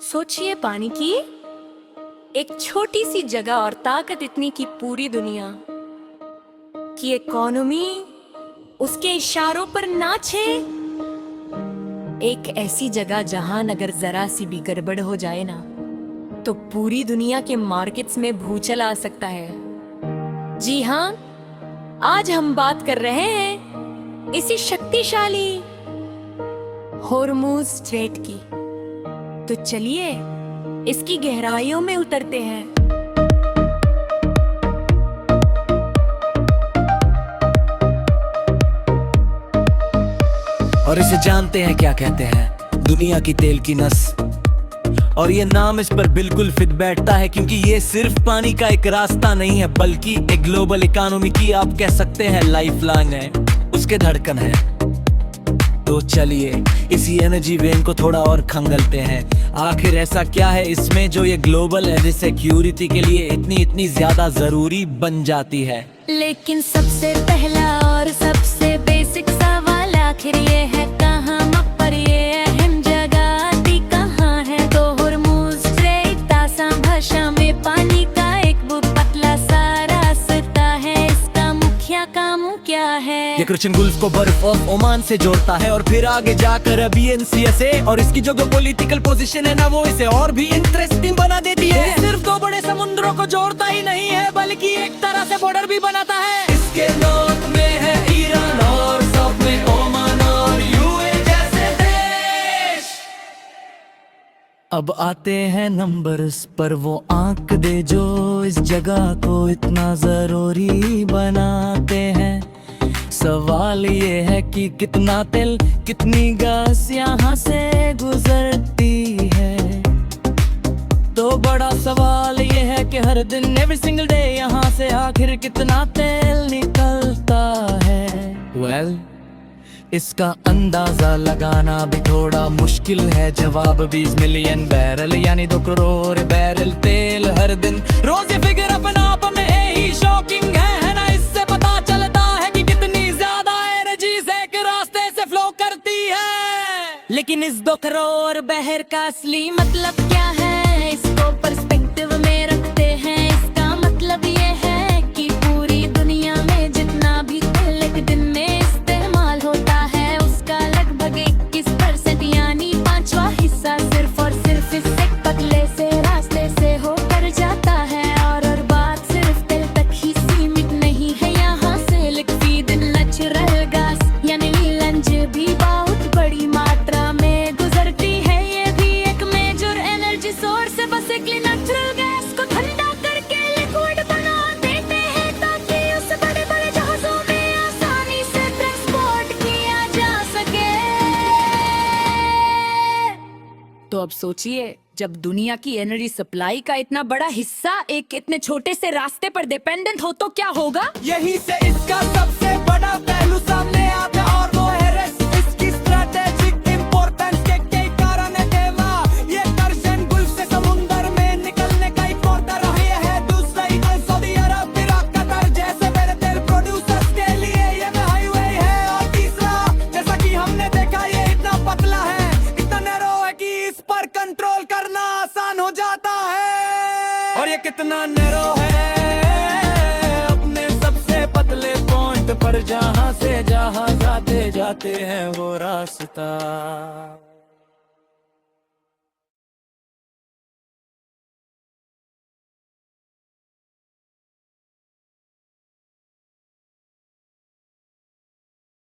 सोचिए पानी की एक छोटी सी जगह और ताकत इतनी कि पूरी दुनिया की इकोनॉमी उसके इशारों पर नाचे। एक ऐसी जगह जहां अगर जरा सी भी गड़बड़ हो जाए ना तो पूरी दुनिया के मार्केट्स में भूचाल आ सकता है। जी हाँ, आज हम बात कर रहे हैं इसी शक्तिशाली होर्मुज स्ट्रेट की। तो चलिए इसकी गहराइयों में उतरते हैं। और इसे जानते हैं क्या कहते हैं, दुनिया की तेल की नस। और ये नाम इस पर बिल्कुल फिट बैठता है क्योंकि ये सिर्फ पानी का एक रास्ता नहीं है बल्कि एक ग्लोबल इकोनॉमी की आप कह सकते हैं लाइफलाइन है, उसके धड़कन है। तो चलिए इसी एनर्जी वेन को थोड़ा और खंगलते हैं। आखिर ऐसा क्या है इसमें जो ये ग्लोबल एनर्जी सिक्योरिटी के लिए इतनी ज्यादा जरूरी बन जाती है। लेकिन सबसे पहला और सबसे बेसिक सवाल आखिर ये है कहाँ पर ये अहम जगह आती कहाँ है। तो होर्मुज स्ट्रेट आसान भाषा में पानी का एक पतला सा रास्ता है। इसका मुख्य काम क्या है? ये पर्शियन गुल्फ को बर्फ ऑफ ओमान से जोड़ता है और फिर आगे जाकर अरबियन सी से। और इसकी जो पॉलिटिकल पोजीशन है ना वो इसे और भी इंटरेस्टिंग बना देती है। सिर्फ दो बड़े समुद्रों को जोड़ता ही नहीं है बल्कि एक तरह से बॉर्डर भी बनाता है। इसके नॉर्थ में है ईरान और साउथ में ओमान और यूए जैसे देश। अब आते हैं नंबर्स पर, वो आंक दे जो इस जगह को इतना जरूरी बनाते हैं। सवाल ये है कि कितना तेल कितनी गैस यहाँ से गुजरती है। तो बड़ा सवाल ये है कि हर दिन एवरी सिंगल डे यहाँ से आखिर कितना तेल निकलता है। इसका अंदाजा लगाना भी थोड़ा मुश्किल है। जवाब 20 मिलियन बैरल यानी 2 करोड़ बैरल तेल हर दिन। रोज ये फिगर अपने आप में ही शॉकिंग है ना। इससे पता चलता है कि कितनी ज्यादा एनर्जी एक रास्ते से फ्लो करती है। लेकिन इस 2 करोड़ बहर का असली मतलब क्या है, इसको पर्सपेक्टिव में रखते हैं। इसका मतलब ये है कि पूरी दुनिया में जितना भी तेल एक दिन में इस्तेमाल होता है उसका लगभग 21% यानी 5वां हिस्सा सिर्फ और सिर्फ इस एक पतले से रास्ते से होकर जाता है। और बात सिर्फ तेल तक ही सीमित नहीं है। यहाँ से लिक्विड नेचुरल गैस यानी एलएनजी भी बहुत बड़ी मात्रा में गुजरती है। ये भी एक मेजर एनर्जी सोर्स है। बेसिकली नेचुरल गैस को ठंडा करके लिक्विड बना देते हैं ताकि उसे बड़े बड़े जहाजों में आसानी से ट्रांसपोर्ट किया जा सके। तो अब सोचिए, जब दुनिया की एनर्जी सप्लाई का इतना बड़ा हिस्सा एक इतने छोटे से रास्ते पर डिपेंडेंट हो तो क्या होगा? यही से इसका सबसे बड़ा पहलू सामने आता है और वो है रिस्क। इसकी स्ट्रेटेजिक इंपॉर्टेंस के कई कारण है देवा। ये पर्शियन गुल्फ से समुंदर में निकलने का एक पोर्टल है। दूसरा ही सऊदी अरब, इराक, कतर जैसे बड़े तेल प्रोड्यूसर्स के लिए ये हाईवे है। और तीसरा, जैसा कि हमने देखा, ये इतना पतला है, इतना नैरो है कि इस पर कंट्रोल करना आसान हो जाता है। और ये कितना नैरो है अपने सबसे पतले पॉइंट पर, जहां से जहाज आते जाते हैं वो रास्ता।